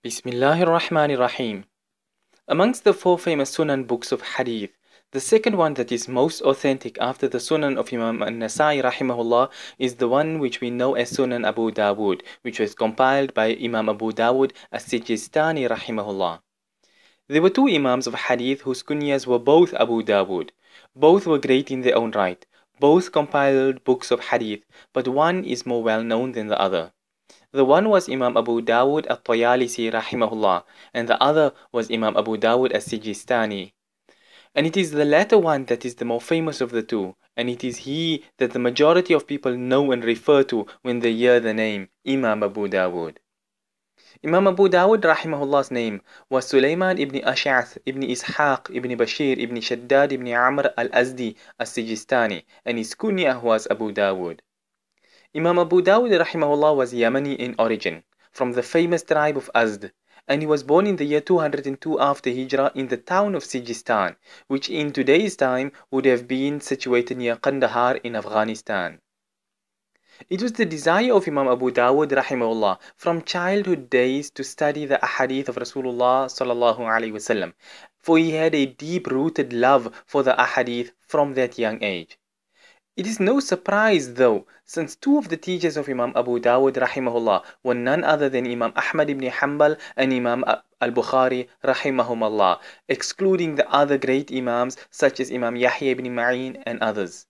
Bismillahir Rahmanir Rahim. Amongst the four famous Sunan books of Hadith, the second one that is most authentic after the Sunan of Imam An-Nasa'i Rahimahullah is the one which we know as Sunan Abu Daawood, which was compiled by Imam Abu Daawood As-Sijistaani Rahimahullah. There were two Imams of Hadith whose kunyas were both Abu Daawood. Both were great in their own right. Both compiled books of Hadith, but one is more well known than the other. The one was Imam Abu Dawud At-Tayalisi Rahimahullah, and the other was Imam Abu Dawud As-Sijistaani. And it is the latter one that is the more famous of the two, and it is he that the majority of people know and refer to when they hear the name Imam Abu Dawud. Imam Abu Dawud Rahimahullah's name was Sulaiman ibn Ash'ath ibn Ishaq ibn Bashir ibn Shaddad ibn Amr al-Azdi As-Sijistani, and his kunya was Abu Dawud. Imam Abu Dawud Rahimahullah was Yemeni in origin, from the famous tribe of Azd, and he was born in the year 202 after Hijrah in the town of Sijistan, which in today's time would have been situated near Kandahar in Afghanistan. It was the desire of Imam Abu Dawud Rahimahullah from childhood days to study the ahadith of Rasulullah Sallallahu Alaihi Wasallam, for he had a deep-rooted love for the ahadith from that young age. It is no surprise though, since two of the teachers of Imam Abu Dawud Rahimahullah were none other than Imam Ahmad ibn Hanbal and Imam al-Bukhari Rahimahumullah, excluding the other great Imams such as Imam Yahya ibn Ma'in and others.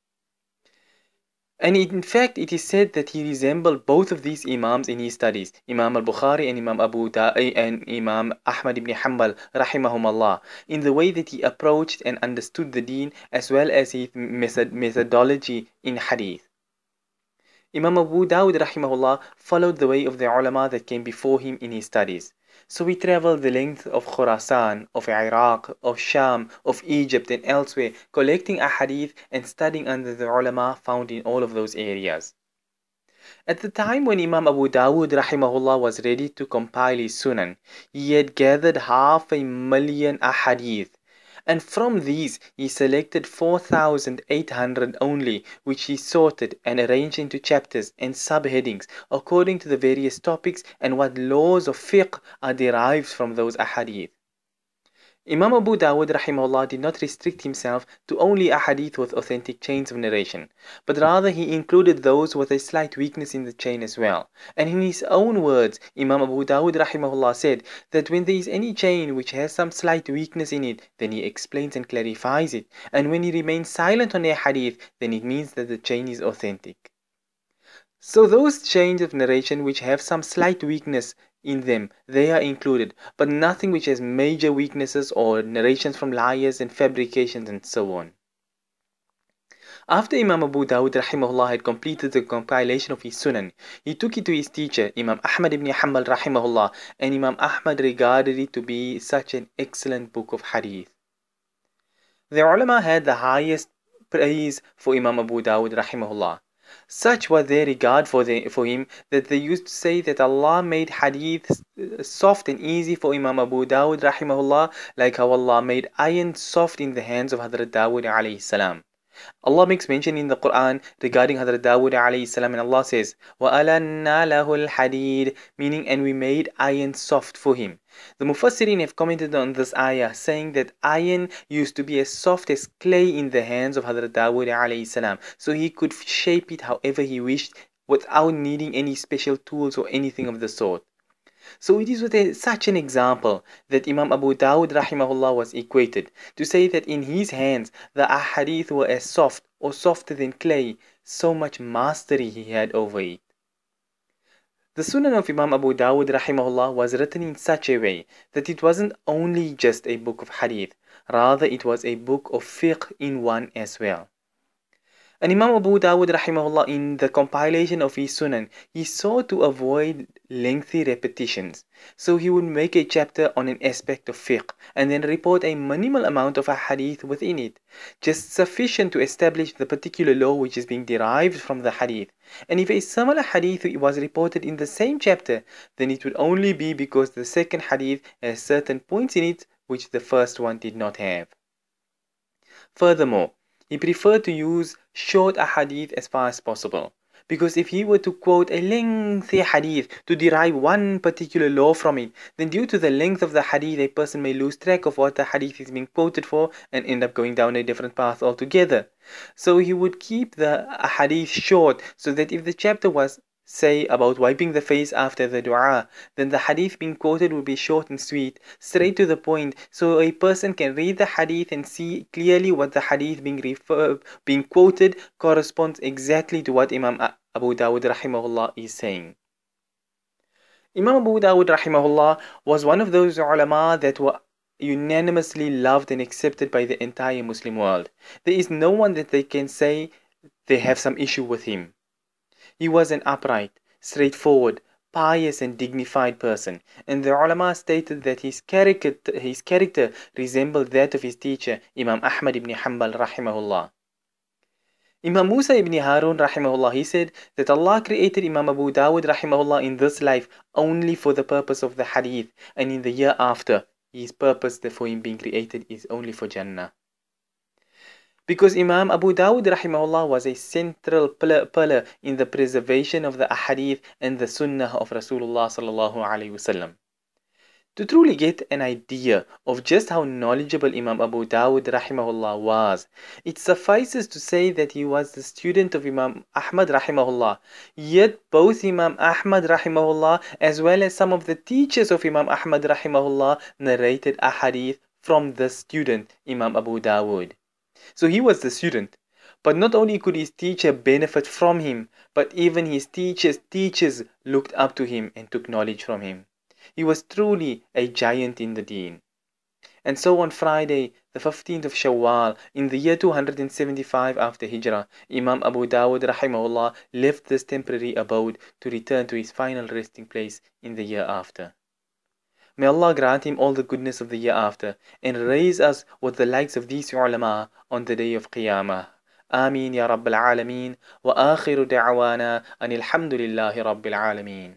And in fact, it is said that he resembled both of these Imams in his studies, Imam al-Bukhari and Imam Ahmad ibn Hanbal Rahimahumullah, in the way that he approached and understood the deen as well as his methodology in hadith. Imam Abu Dawud Rahimahullah followed the way of the ulama that came before him in his studies. So he traveled the length of Khurasan, of Iraq, of Sham, of Egypt and elsewhere, collecting ahadith and studying under the ulama found in all of those areas. At the time when Imam Abu Dawud Rahimahullah was ready to compile his Sunan, he had gathered 500,000 ahadith. And from these, he selected 4,800 only, which he sorted and arranged into chapters and subheadings according to the various topics and what laws of fiqh are derived from those ahadith. Imam Abu Dawud Rahimahullah did not restrict himself to only ahadith with authentic chains of narration, but rather he included those with a slight weakness in the chain as well. And in his own words, Imam Abu Dawud Rahimahullah said that when there is any chain which has some slight weakness in it, then he explains and clarifies it, and when he remains silent on a hadith, then it means that the chain is authentic. So those chains of narration which have some slight weakness in them, they are included, but nothing which has major weaknesses or narrations from liars and fabrications and so on. After Imam Abu Dawud Rahimahullah had completed the compilation of his Sunan, he took it to his teacher, Imam Ahmad ibn Hanbal Rahimahullah, and Imam Ahmad regarded it to be such an excellent book of hadith. The ulama had the highest praise for Imam Abu Dawud Rahimahullah. Such was their regard for him that they used to say that Allah made hadith soft and easy for Imam Abu Dawud Rahimahullah, like how Allah made iron soft in the hands of Hazrat Daawood alayhi salam. Allah makes mention in the Quran regarding Hazrat Daawood alayhi salam, and Allah says, وَأَلَنَّا لَهُ الْحَدِيدِ, meaning, and we made iron soft for him. The Mufassirin have commented on this ayah, saying that iron used to be as soft as clay in the hands of Hazrat Daawood alayhi salam, so he could shape it however he wished without needing any special tools or anything of the sort. So it is with such an example that Imam Abu Dawud Rahimahullah was equated, to say that in his hands the ahadith were as soft or softer than clay, so much mastery he had over it. The Sunan of Imam Abu Dawud Rahimahullah was written in such a way that it wasn't only just a book of hadith, rather it was a book of fiqh in one as well. And Imam Abu Dawud Rahimahullah, in the compilation of his Sunan, he sought to avoid lengthy repetitions. So he would make a chapter on an aspect of fiqh and then report a minimal amount of a hadith within it, just sufficient to establish the particular law which is being derived from the hadith. And if a similar hadith was reported in the same chapter, then it would only be because the second hadith has certain points in it which the first one did not have. Furthermore, he preferred to use short ahadith as far as possible, Because if he were to quote a lengthy hadith to derive one particular law from it, then due to the length of the hadith, a person may lose track of what the hadith is being quoted for and end up going down a different path altogether. So he would keep the hadith short so that if the chapter was, say, about wiping the face after the dua, then the hadith being quoted would be short and sweet, straight to the point, so a person can read the hadith and see clearly what the hadith being quoted corresponds exactly to what Imam Abu Dawud rahimahullah is saying. Imam Abu Dawud rahimahullah was one of those ulama that were unanimously loved and accepted by the entire Muslim world. There is no one that they can say they have some issue with him. He was an upright, straightforward, pious and dignified person, and the ulama stated that his character resembled that of his teacher, Imam Ahmad ibn Hanbal rahimahullah. Imam Musa ibn Harun rahimahullah, he said that Allah created Imam Abu Dawud rahimahullah in this life only for the purpose of the hadith, and in the year after, his purpose for him being created is only for Jannah. Because Imam Abu Dawud rahimahullah was a central pillar in the preservation of the ahadith and the sunnah of Rasulullah sallallahu alaihi wasallam. To truly get an idea of just how knowledgeable Imam Abu Dawud rahimahullah was, it suffices to say that he was the student of Imam Ahmad rahimahullah. Yet both Imam Ahmad rahimahullah as well as some of the teachers of Imam Ahmad rahimahullah narrated ahadith from the student, Imam Abu Dawud. So he was the student, but not only could his teacher benefit from him, but even his teachers looked up to him and took knowledge from him. He was truly a giant in the deen. And so on Friday, the 15th of Shawwal, in the year 275 after Hijrah, Imam Abu Dawud rahimahullah left this temporary abode to return to his final resting place in the year after. May Allah grant him all the goodness of the year after and raise us with the likes of these ulama on the day of Qiyamah. Ameen ya Rabbil Alameen wa akhiru da'wana anil hamdulillahi Rabbil Alameen.